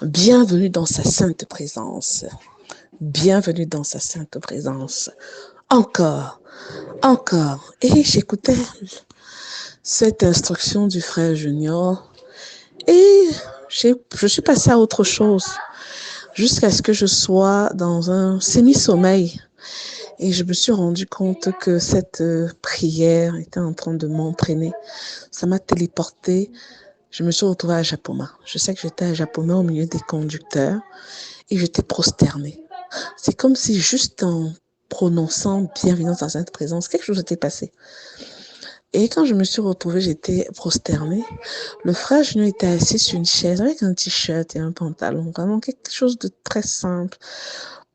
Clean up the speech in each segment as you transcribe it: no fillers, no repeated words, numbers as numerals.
Bienvenue dans sa sainte présence. Bienvenue dans sa sainte présence. Encore, encore. Et j'écoutais cette instruction du frère Junior et je suis passée à autre chose jusqu'à ce que je sois dans un semi-sommeil. Et je me suis rendu compte que cette prière était en train de m'entraîner. Ça m'a téléportée. Je me suis retrouvée à Japoma. Je sais que j'étais à Japoma au milieu des conducteurs et j'étais prosternée. C'est comme si juste en prononçant bienvenue dans cette présence, quelque chose s'était passé. Et quand je me suis retrouvée, j'étais prosternée. Le frère Junior était assis sur une chaise avec un t-shirt et un pantalon. Vraiment quelque chose de très simple.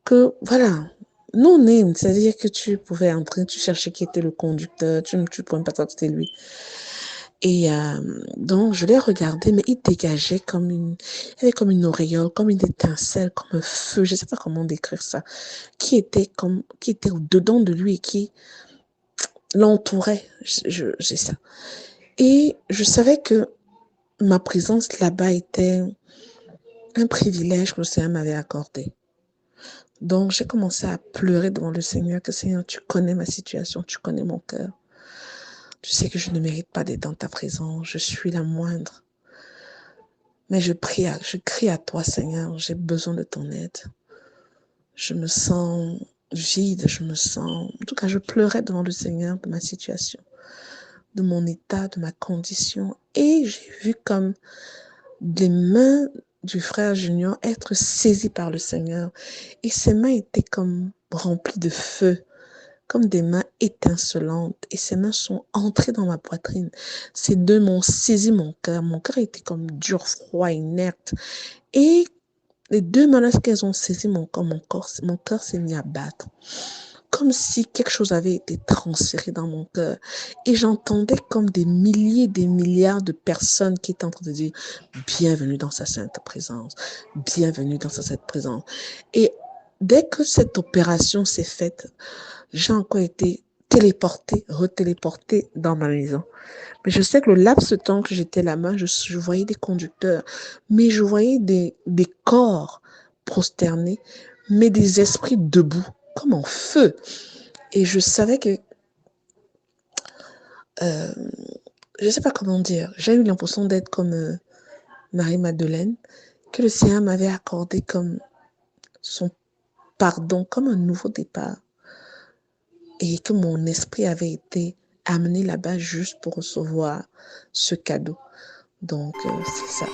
Que, voilà, non name, c'est-à-dire que tu pouvais entrer, tu cherchais qui était le conducteur, tu ne pouvais pas savoir que c'était lui. Et donc, je l'ai regardé, mais il dégageait il avait comme une auréole, comme une étincelle, comme un feu, je ne sais pas comment décrire ça, qui était au-dedans de lui et qui l'entourait. J'ai ça. Et je savais que ma présence là-bas était un privilège que le Seigneur m'avait accordé. Donc, j'ai commencé à pleurer devant le Seigneur, que Seigneur, tu connais ma situation, tu connais mon cœur. Tu sais que je ne mérite pas d'être dans ta présence, je suis la moindre. Mais je crie à toi, Seigneur, j'ai besoin de ton aide. Je me sens vide, en tout cas, je pleurais devant le Seigneur de ma situation, de mon état, de ma condition. Et j'ai vu comme des mains du frère Junior être saisies par le Seigneur. Et ses mains étaient comme remplies de feu, comme des mains étincelantes. Et ses mains sont entrées dans ma poitrine. Ces deux m'ont saisi mon cœur. Mon cœur était comme dur, froid, inerte. Et les deux mains, lorsqu'elles ont saisi mon cœur s'est mis à battre. Comme si quelque chose avait été transféré dans mon cœur. Et j'entendais comme des milliers, des milliards de personnes qui étaient en train de dire « Bienvenue dans sa sainte présence. Bienvenue dans sa sainte présence. » Et dès que cette opération s'est faite, j'ai encore été téléportée, retéléportée dans ma maison. Mais je sais que le laps de temps que j'étais là-bas, je voyais des conducteurs, mais je voyais des corps prosternés, mais des esprits debout, comme en feu. Et je savais que, je ne sais pas comment dire, j'ai eu l'impression d'être comme Marie-Madeleine, que le Seigneur m'avait accordé comme son pardon, comme un nouveau départ. Et que mon esprit avait été amené là-bas juste pour recevoir ce cadeau. Donc, c'est ça.